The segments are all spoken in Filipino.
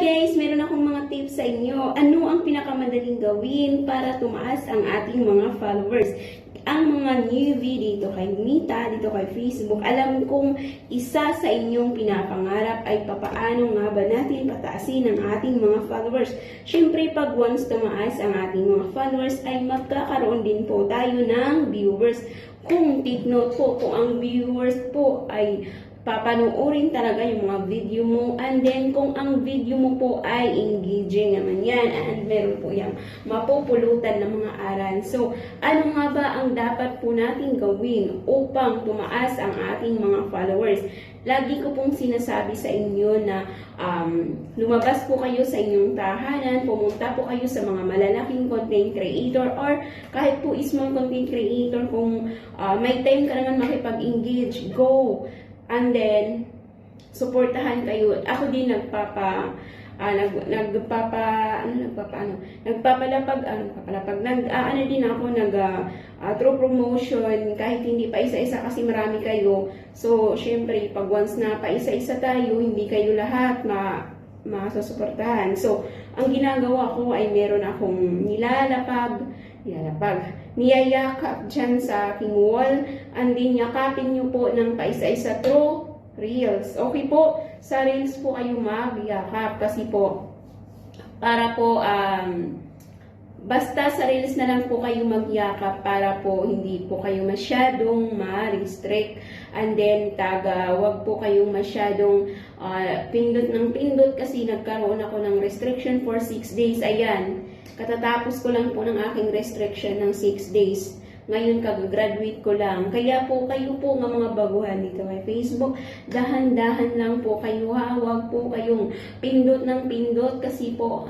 guys, meron akong mga tips sa inyo. Ano ang pinakamadaling gawin para tumaas ang ating mga followers? Ang mga newbie dito kay Mita, dito kay Facebook, alam kong isa sa inyong pinapangarap ay papaano nga ba natin pataasin ang ating mga followers. Siyempre, pag once tumaas ang ating mga followers, ay magkakaroon din po tayo ng viewers. Kung take note po, kung ang viewers po ay papanoorin talaga yung mga video mo, and then kung ang video mo po ay engaging naman yan, and meron po yung mapupulutan ng mga aral. So, ano nga ba ang dapat po natin gawin upang tumaas ang ating mga followers? Lagi ko pong sinasabi sa inyo na lumabas po kayo sa inyong tahanan, pumunta po kayo sa mga malalaking content creator, or kahit po small content creator, kung may time ka naman makipag-engage, go! And then, suportahan kayo. Ako din nagpapalapag, through promotion, kahit hindi pa isa-isa kasi marami kayo. So, syempre, pag once na pa isa-isa tayo, hindi kayo lahat masusuportahan. So, ang ginagawa ko ay meron akong niyayakap dyan sa aking wall, and din yakapin nyo po ng paisa-isa through reels. Okay po, sa reels po kayo magyakap kasi po, para po, basta sa reels na lang po kayo magyakap para po hindi po kayo masyadong ma-restrict, and then wag po kayong masyadong pindot ng pindot kasi nagkaroon ako ng restriction for 6 days. Ayan, katatapos ko lang po ng aking restriction ng 6 days. Ngayon, kag-graduate ko lang. Kaya po, kayo po nga mga baguhan dito kay Facebook, dahan-dahan lang po kayo ha. Huwag po kayong pindot ng pindot kasi po,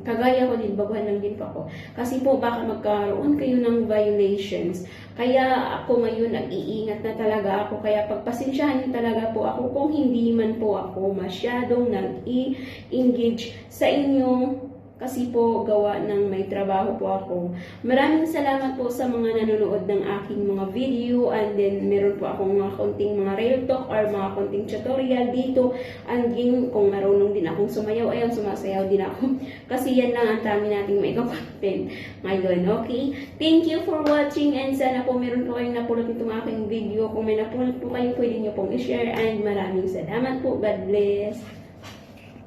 kagaya ko din, baguhan lang din po ako. Kasi po, baka magkaroon kayo ng violations. Kaya ako ngayon, nag-iingat na talaga ako. Kaya pagpasensyahan niyo talaga po ako kung hindi man po ako masyadong nag-engage sa inyo. Kasi po, gawa ng may trabaho po ako. Maraming salamat po sa mga nanonood ng aking mga video. And then, meron po akong mga konting mga real talk or mga konting tutorial dito. And din, kung marunong din akong sumayaw, ayun, sumasayaw din ako. Kasi yan lang ang dami nating may content ngayon, okay? Thank you for watching, and sana po meron po kayong napulot itong aking video. Kung may napulot po kayo, pwede nyo pong i-share. And maraming salamat po. God bless.